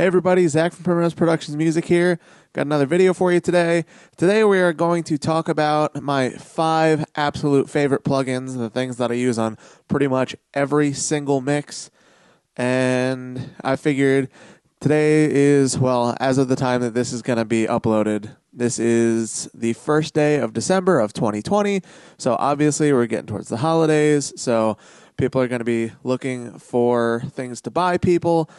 Hey everybody, Zach from Primrose Productions Music here. Got another video for you today. Today we are going to talk about my 5 absolute favorite plugins, the things that I use on pretty much every single mix. And I figured today is, well, as of the time that this is going to be uploaded, this is the first day of December of 2020. So obviously we're getting towards the holidays. So people are going to be looking for things to buy people.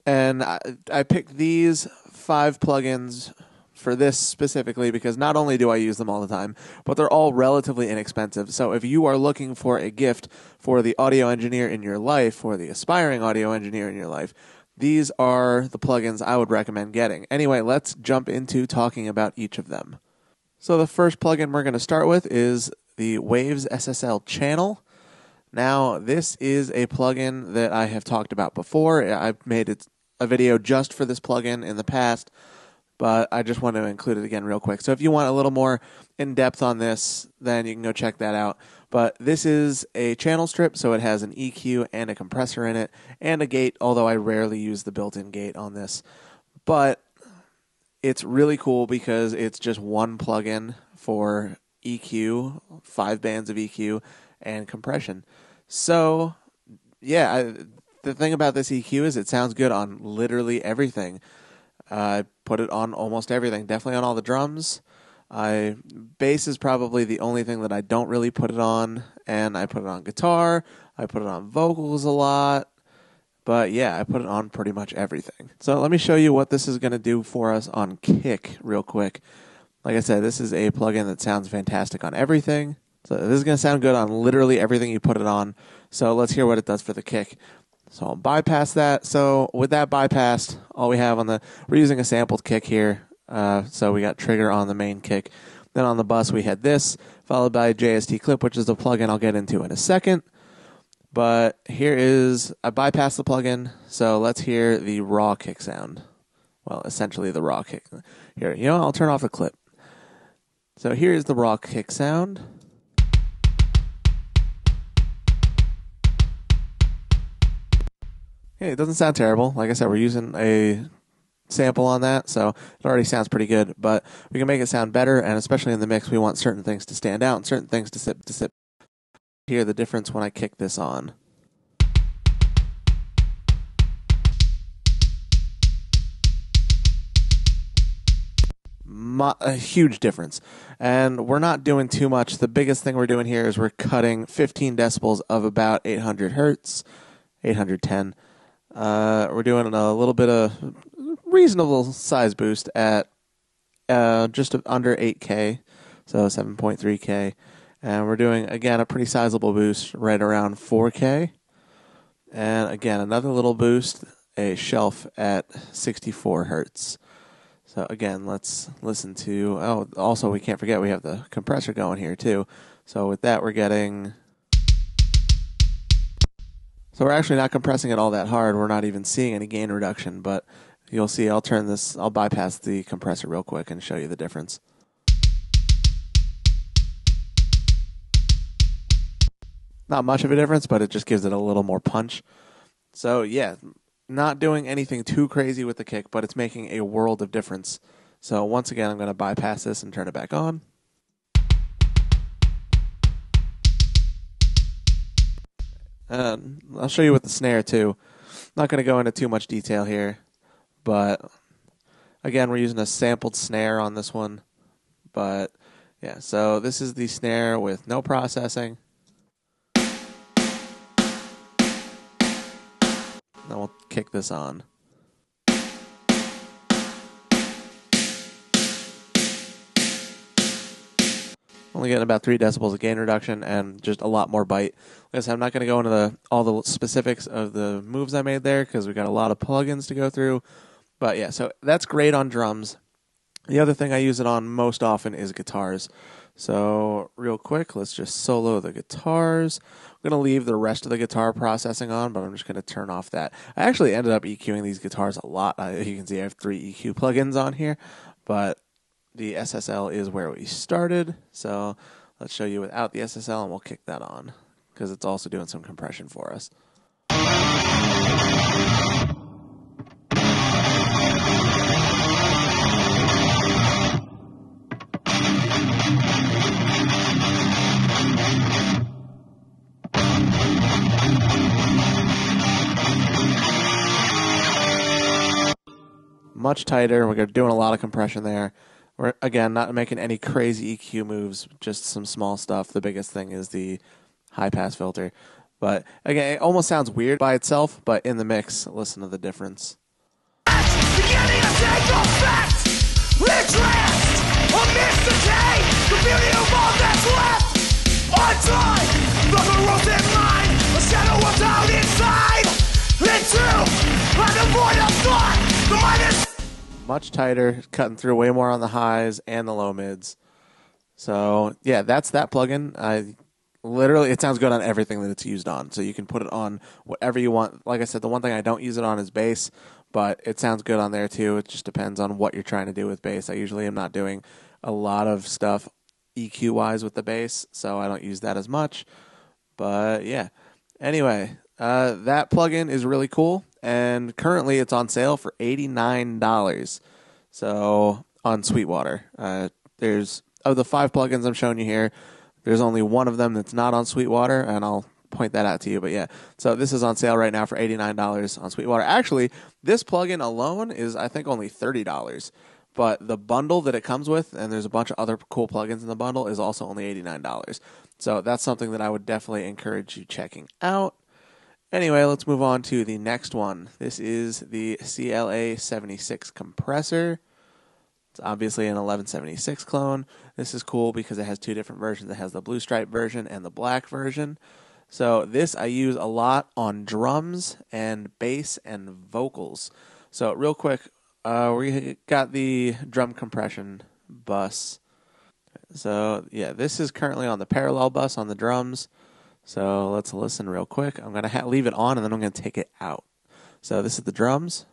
And I picked these 5 plugins for this specifically because not only do I use them all the time, but they're all relatively inexpensive. So if you are looking for a gift for the audio engineer in your life, or the aspiring audio engineer in your life, these are the plugins I would recommend getting. Anyway, let's jump into talking about each of them. So the first plugin we're going to start with is the Waves SSL Channel. Now, this is a plugin that I have talked about before. I've made a video just for this plugin in the past, but I just want to include it again real quick. So if you want a little more in-depth on this, then you can go check that out. But this is a channel strip, so it has an EQ and a compressor in it, and a gate, although I rarely use the built-in gate on this. But it's really cool because it's just one plugin for EQ, 5 bands of EQ, and compression. So, yeah, the thing about this EQ is it sounds good on literally everything. I put it on almost everything, definitely on all the drums. Bass is probably the only thing that I don't really put it on, and I put it on guitar, I put it on vocals a lot, but yeah, I put it on pretty much everything. So let me show you what this is going to do for us on kick real quick. Like I said, this is a plugin that sounds fantastic on everything. So this is going to sound good on literally everything you put it on. So let's hear what it does for the kick. So I'll bypass that. So with that bypassed, all we have we're using a sampled kick here. So we got trigger on the main kick. Then on the bus we had this, followed by JSTClip, which is a plugin I'll get into in a second. But here is, I bypassed the plugin, so let's hear the raw kick sound. Well, essentially the raw kick. Here, I'll turn off the clip. So here's the raw kick sound. Yeah, it doesn't sound terrible. Like I said, we're using a sample on that, so it already sounds pretty good. But we can make it sound better, and especially in the mix, we want certain things to stand out and certain things to sit. Hear the difference when I kick this on. A huge difference. And we're not doing too much. The biggest thing we're doing here is we're cutting 15 decibels of about 800 hertz, 810. We're doing a little bit of reasonable size boost at just under 8K, so 7.3K. And we're doing, again, a pretty sizable boost right around 4K. And again, another little boost, a shelf at 64 hertz. So again, let's listen to, also we can't forget we have the compressor going here too. So with that we're getting, so we're actually not compressing it all that hard. We're not even seeing any gain reduction, but you'll see I'll bypass the compressor real quick and show you the difference. Not much of a difference, but it just gives it a little more punch. So yeah, not doing anything too crazy with the kick, but it's making a world of difference. So once again, I'm going to bypass this and turn it back on. I'll show you with the snare too. Not going to go into too much detail here, but again, we're using a sampled snare on this one. But yeah, so this is the snare with no processing. Then we'll kick this on. Only getting about 3 decibels of gain reduction and just a lot more bite. Like I said, I'm not going to go into all the specifics of the moves I made there because we've got a lot of plugins to go through. But yeah, so that's great on drums. The other thing I use it on most often is guitars. So real quick, let's just solo the guitars. I'm going to leave the rest of the guitar processing on, but I'm just going to turn off that. I actually ended up EQing these guitars a lot. You can see I have 3 EQ plugins on here, but the SSL is where we started. So let's show you without the SSL, and we'll kick that on because it's also doing some compression for us. much tighter. We're doing a lot of compression there. We're, again, not making any crazy EQ moves, just some small stuff. The biggest thing is the high-pass filter. But, again, it almost sounds weird by itself, but in the mix, listen to the difference. Beginning to take effect, retranced, amidst decay, the beauty of all that's left. Untied, the corrosive mind, a shadow of doubt inside. Entombed, by the void of thought, the mind is much tighter, cutting through way more on the highs and the low mids. So, yeah, that's that plugin. Literally, it sounds good on everything that it's used on. So you can put it on whatever you want. Like I said, the one thing I don't use it on is bass, but it sounds good on there too. It just depends on what you're trying to do with bass. I usually am not doing a lot of stuff EQ-wise with the bass, so I don't use that as much. But, yeah. Anyway, that plugin is really cool. And currently it's on sale for $89. So on Sweetwater, there's of the 5 plugins I'm showing you here, there's only one of them that's not on Sweetwater, and I'll point that out to you. But yeah, so this is on sale right now for $89 on Sweetwater. Actually, this plugin alone is I think only $30. But the bundle that it comes with, and there's a bunch of other cool plugins in the bundle, is also only $89. So that's something that I would definitely encourage you checking out. Anyway, let's move on to the next one. This is the CLA76 Compressor. It's obviously an 1176 clone. This is cool because it has 2 different versions. It has the blue stripe version and the black version. So this I use a lot on drums and bass and vocals. So real quick, we got the drum compression bus. So yeah, this is currently on the parallel bus on the drums. So let's listen real quick. I'm going to leave it on, and then I'm going to take it out. So this is the drums.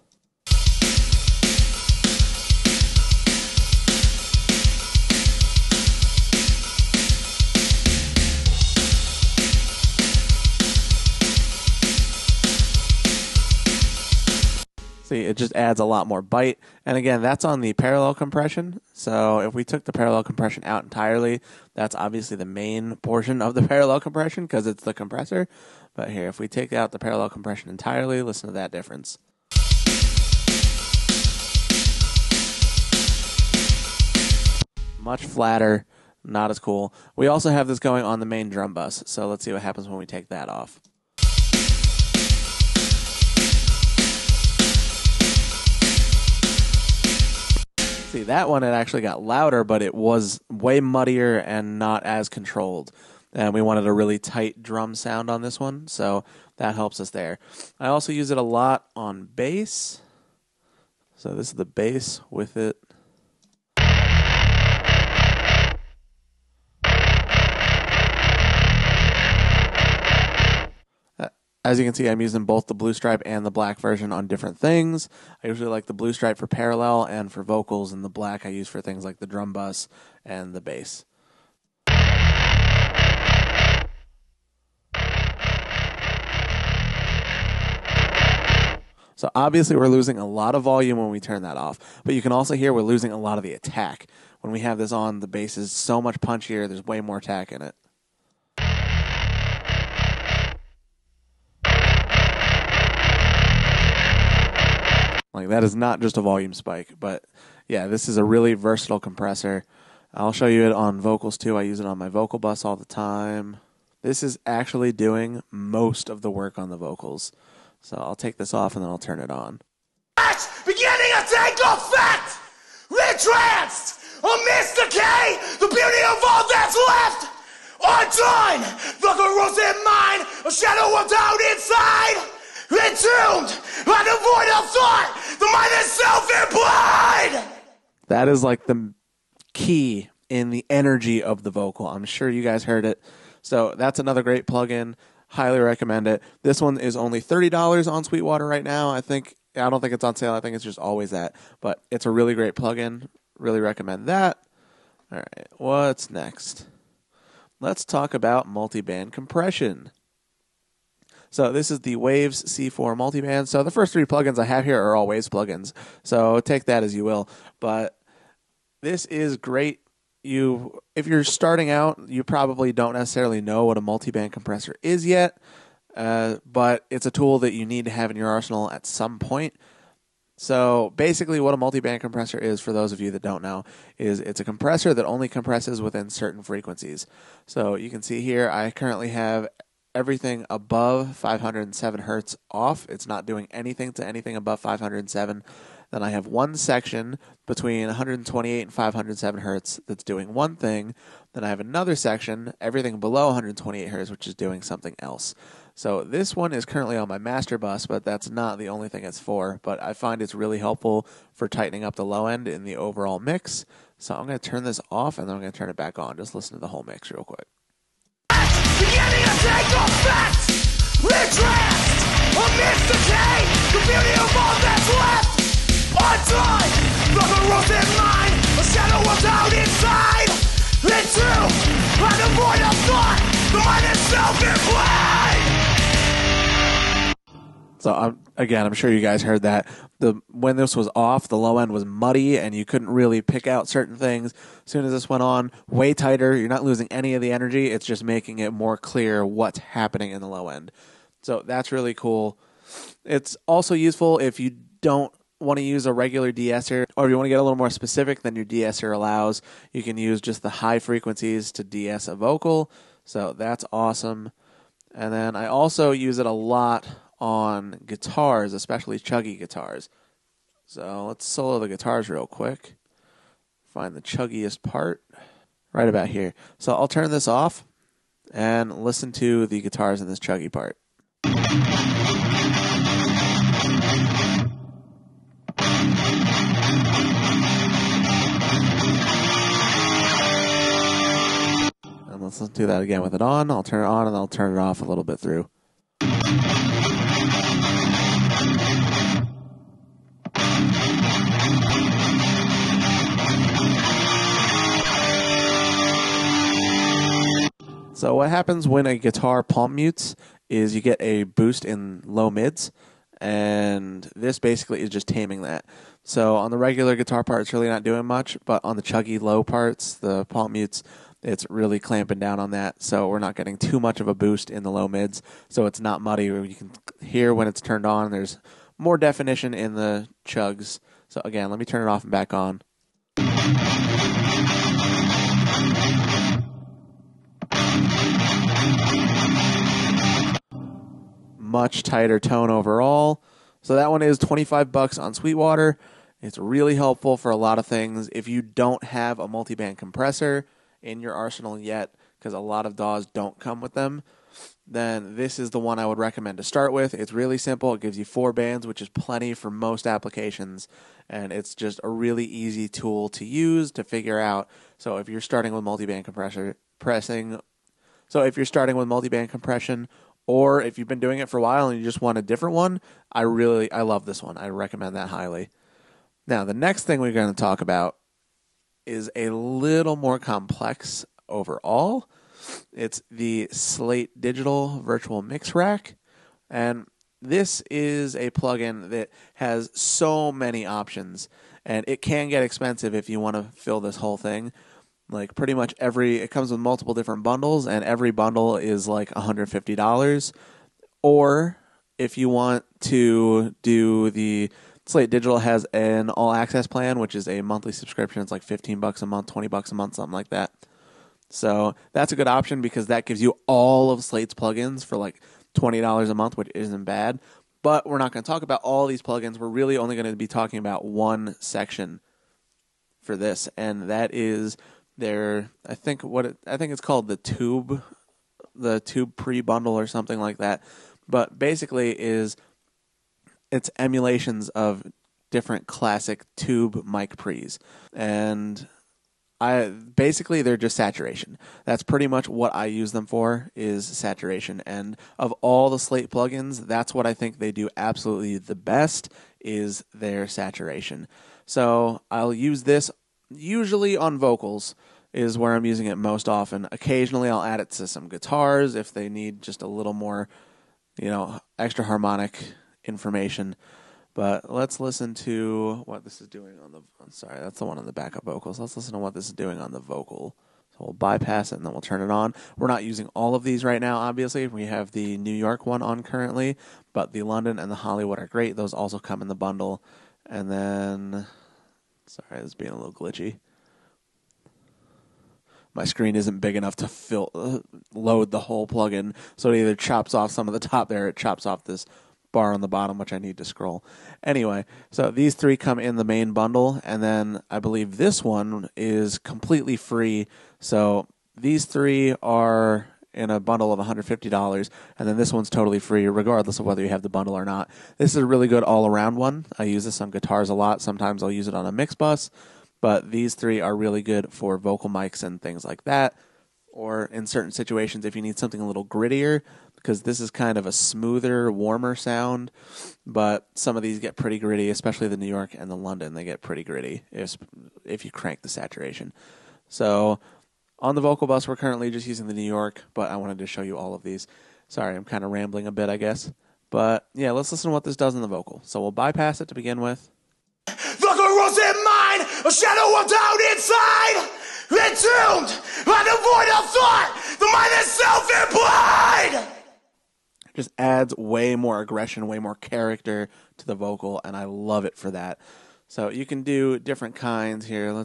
See, it just adds a lot more bite. And again, that's on the parallel compression. So if we took the parallel compression out entirely, that's obviously the main portion of the parallel compression because it's the compressor. But here, if we take out the parallel compression entirely, listen to that difference. Much flatter, not as cool. We also have this going on the main drum bus. So let's see what happens when we take that off. See, that one, it actually got louder, but it was way muddier and not as controlled. And we wanted a really tight drum sound on this one, so that helps us there. I also use it a lot on bass. So this is the bass with it. As you can see, I'm using both the blue stripe and the black version on different things. I usually like the blue stripe for parallel and for vocals, and the black I use for things like the drum bus and the bass. So obviously we're losing a lot of volume when we turn that off, but you can also hear we're losing a lot of the attack. When we have this on, the bass is so much punchier, there's way more attack in it. Like, that is not just a volume spike, but yeah, this is a really versatile compressor. I'll show you it on vocals too. I use it on my vocal bus all the time. This is actually doing most of the work on the vocals. So I'll take this off and then I'll turn it on. beginning to take effect, retranced, amidst decay, the beauty of all that's left. Undone, the corrosive mind, a shadow of doubt inside. Entombed by the void of thought, the mind is self-implied. That is like the key in the energy of the vocal. I'm sure you guys heard it. So that's another great plugin. Highly recommend it. This one is only $30 on Sweetwater right now. I don't think it's on sale. I think it's just always that. But it's a really great plugin. Really recommend that. All right, what's next? Let's talk about multiband compression. So this is the Waves C4 Multiband. So the first 3 plugins I have here are all Waves plugins. So take that as you will. But this is great. If you're starting out, you probably don't necessarily know what a multiband compressor is yet. But it's a tool that you need to have in your arsenal at some point. So basically what a multiband compressor is, for those of you that don't know, is it's a compressor that only compresses within certain frequencies. So you can see here I currently have everything above 507 hertz off. It's not doing anything to anything above 507. Then I have one section between 128 and 507 hertz that's doing one thing. Then I have another section, everything below 128 hertz, which is doing something else. So this one is currently on my master bus, but that's not the only thing it's for. But I find it's really helpful for tightening up the low end in the overall mix. So I'm going to turn this off, and then I'm going to turn it back on. Just listen to the whole mix real quick. Beginning to take effect. Retract or mysticate the beauty of all that's left. Undone, like a rosy mind, a shadow of doubt inside. Into the void of thought, the mind itself in play. So I'm sure you guys heard that. When this was off, the low end was muddy and you couldn't really pick out certain things. As soon as this went on, way tighter. You're not losing any of the energy. It's just making it more clear what's happening in the low end. So that's really cool. It's also useful if you don't want to use a regular de-esser, or if you want to get a little more specific than your de-esser allows. You can use just the high frequencies to de-ess a vocal. So that's awesome. And then I also use it a lot on guitars, especially chuggy guitars. So let's solo the guitars real quick. Find the chuggiest part right about here. So I'll turn this off and listen to the guitars in this chuggy part. And let's do that again with it on. I'll turn it on and I'll turn it off a little bit through. So what happens when a guitar palm mutes is you get a boost in low mids, and this basically is just taming that. So on the regular guitar part, it's really not doing much, but on the chuggy low parts, the palm mutes, it's really clamping down on that. So we're not getting too much of a boost in the low mids, so it's not muddy. You can hear when it's turned on. There's more definition in the chugs. So again, let me turn it off and back on. Much tighter tone overall. So that one is $25 on Sweetwater. It's really helpful for a lot of things. If you don't have a multiband compressor in your arsenal yet, because a lot of DAWs don't come with them, then this is the one I would recommend to start with. It's really simple. It gives you 4 bands, which is plenty for most applications, and it's just a really easy tool to use to figure out. So if you're starting with multiband compression, or if you've been doing it for a while and you just want a different one, I love this one. I recommend that highly. Now, the next thing we're going to talk about is a little more complex overall. It's the Slate Digital Virtual Mix Rack. And this is a plugin that has so many options, and it can get expensive if you want to fill this whole thing. Like pretty much it comes with multiple different bundles, and every bundle is like $150. Or if you want to do the Slate Digital has an all access plan, which is a monthly subscription. It's like $15 a month, $20 a month, something like that. So that's a good option because that gives you all of Slate's plugins for like $20 a month, which isn't bad. But we're not going to talk about all these plugins. We're really only going to be talking about one section for this, and that is I think it's called the Tube pre-bundle or something like that. But basically it's emulations of different classic tube mic pre's, and they're just saturation. That's pretty much what I use them for, is saturation. And of all the Slate plugins, that's what I think they do absolutely the best, is their saturation. So I'll use this usually on vocals is where I'm using it most often. Occasionally I'll add it to some guitars if they need just a little more, extra harmonic information. But let's listen to what this is doing on that's the one on the backup vocals. Let's listen to what this is doing on the vocal. So we'll bypass it and then we'll turn it on. We're not using all of these right now, obviously. We have the New York one on currently, but the London and the Hollywood are great. Those also come in the bundle. And then, sorry, this is being a little glitchy. My screen isn't big enough to load the whole plugin, so it either chops off some of the top there, or it chops off this bar on the bottom, which I need to scroll. Anyway, so these three come in the main bundle, and then I believe this one is completely free. So these three are in a bundle of $150, and then this one's totally free, regardless of whether you have the bundle or not. This is a really good all-around one. I use this on guitars a lot. Sometimes I'll use it on a mix bus. But these three are really good for vocal mics and things like that, or in certain situations if you need something a little grittier, because this is kind of a smoother, warmer sound, but some of these get pretty gritty, especially the New York and the London. They get pretty gritty if you crank the saturation. So on the vocal bus, we're currently just using the New York, but I wanted to show you all of these. Sorry, I'm kind of rambling a bit, I guess. But yeah, let's listen to what this does in the vocal. So we'll bypass it to begin with. The girl's in mine, a shadow of doubt inside. Entombed by the void of thought, the mind is self-implied. Just adds way more aggression, way more character to the vocal, and I love it for that. So you can do different kinds here. I'll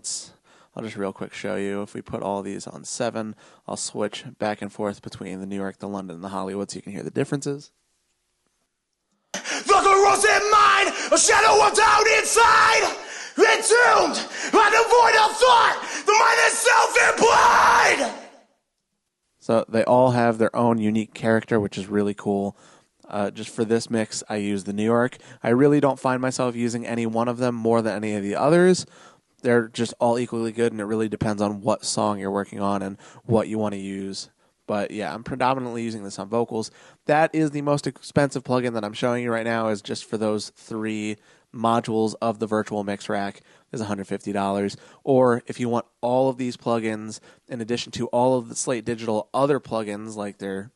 just real quick show you. If we put all these on 7, I'll switch back and forth between the New York, the London, and the Hollywood so you can hear the differences. The girl's in mine, a shadow of doubt inside. Entombed by the void of thought, the mind is self-implied. So they all have their own unique character, which is really cool. Just for this mix, I use the New York. I really don't find myself using any one of them more than any of the others. They're just all equally good, and it really depends on what song you're working on and what you want to use. But yeah, I'm predominantly using this on vocals. That is the most expensive plugin that I'm showing you right now, is just for those 3 modules of the virtual mix rack is $150. Or if you want all of these plugins, in addition to all of the Slate Digital other plugins, like their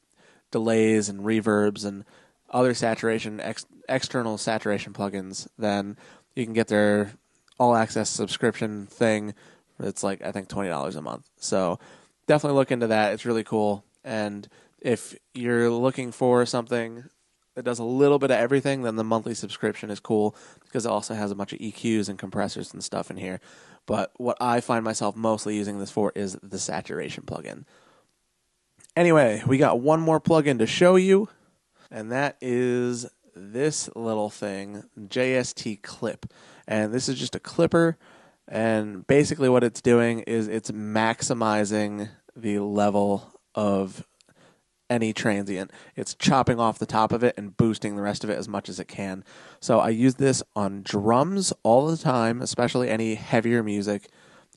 delays and reverbs and other saturation, external saturation plugins, then you can get their all-access subscription thing. It's like, I think, $20 a month. So definitely look into that. It's really cool. And if you're looking for something that does a little bit of everything, then the monthly subscription is cool, because it also has a bunch of EQs and compressors and stuff in here. But what I find myself mostly using this for is the saturation plugin. Anyway, we got one more plugin to show you, and that is this little thing, JSTClip. And this is just a clipper, and basically what it's doing is it's maximizing the level of any transient. It's chopping off the top of it and boosting the rest of it as much as it can. So I use this on drums all the time, especially any heavier music.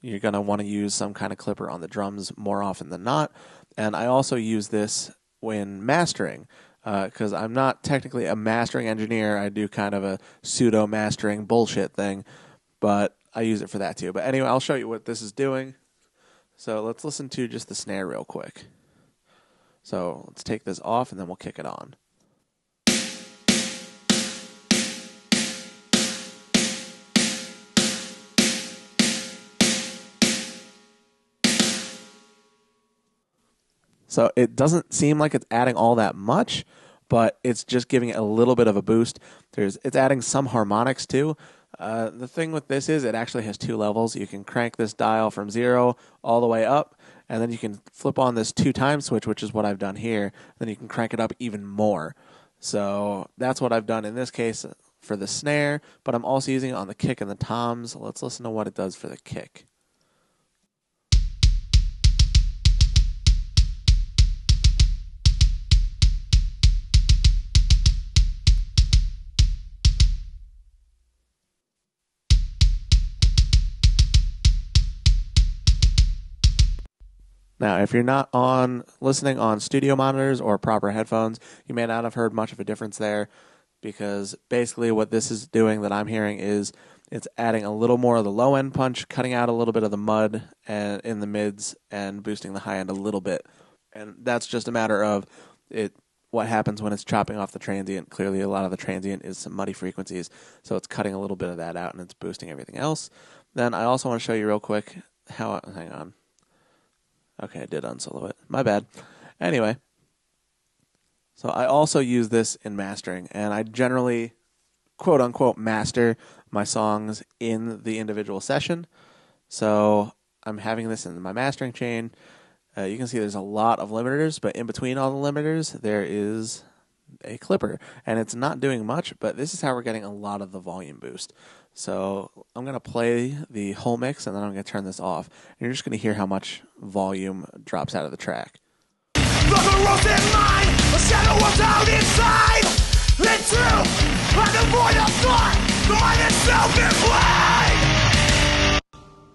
You're going to want to use some kind of clipper on the drums more often than not. And I also use this when mastering, because I'm not technically a mastering engineer. I do kind of a pseudo mastering bullshit thing, but I use it for that too. But anyway, I'll show you what this is doing. So let's listen to just the snare real quick. So let's take this off and then we'll kick it on. So it doesn't seem like it's adding all that much, but it's just giving it a little bit of a boost. It's adding some harmonics too. The thing with this is it actually has 2 levels. You can crank this dial from 0 all the way up, and then you can flip on this 2-time switch, which is what I've done here. Then you can crank it up even more. So that's what I've done in this case for the snare, but I'm also using it on the kick and the toms. Let's listen to what it does for the kick. Now, if you're not listening on studio monitors or proper headphones, you may not have heard much of a difference there, because basically what this is doing that I'm hearing is it's adding a little more of the low end punch, cutting out a little bit of the mud and in the mids, and boosting the high end a little bit. And that's just a matter of what happens when it's chopping off the transient. Clearly, a lot of the transient is some muddy frequencies, so it's cutting a little bit of that out and it's boosting everything else. Then I also want to show you real quick hang on. Okay, I did unsolo it. My bad. Anyway, so I also use this in mastering, and I generally, quote-unquote, master my songs in the individual session. So I'm having this in my mastering chain. You can see there's a lot of limiters, but in between all the limiters, there is a clipper. And it's not doing much, but this is how we're getting a lot of the volume boost. So I'm going to play the whole mix, and then I'm going to turn this off. And you're just going to hear how much volume drops out of the track. Like a rose in mine, a shadow of doubt inside. It's true, like a void of thought, the mind itself is blind.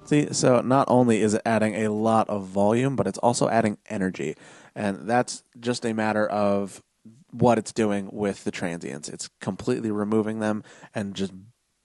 See, so not only is it adding a lot of volume, but it's also adding energy. And that's just a matter of what it's doing with the transients. It's completely removing them and just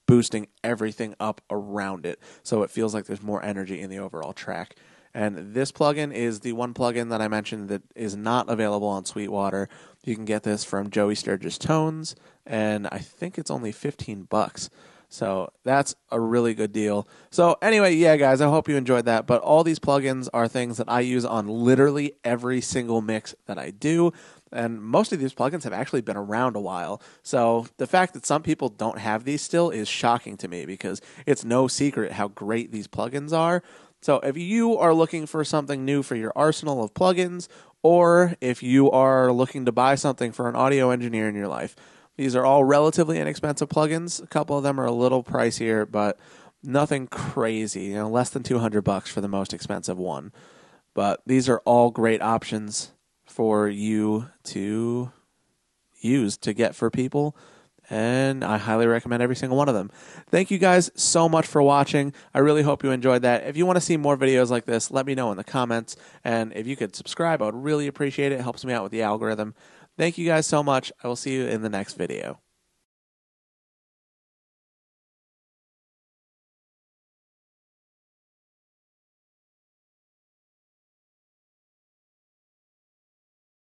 boosting everything up around it. So it feels like there's more energy in the overall track. And this plugin is the one plugin that I mentioned that is not available on Sweetwater. You can get this from Joey Sturgis Tones, and I think it's only $15. So that's a really good deal. So anyway, yeah, guys, I hope you enjoyed that. But all these plugins are things that I use on literally every single mix that I do. And most of these plugins have actually been around a while. So the fact that some people don't have these still is shocking to me, because it's no secret how great these plugins are. So if you are looking for something new for your arsenal of plugins, or if you are looking to buy something for an audio engineer in your life, these are all relatively inexpensive plugins. A couple of them are a little pricier, but nothing crazy. Less than $200 for the most expensive one. But these are all great options for you to use, to get for people, and I highly recommend every single one of them. Thank you guys so much for watching. I really hope you enjoyed that. If you want to see more videos like this, let me know in the comments, and if you could subscribe, I would really appreciate it. It helps me out with the algorithm. Thank you guys so much. I will see you in the next video.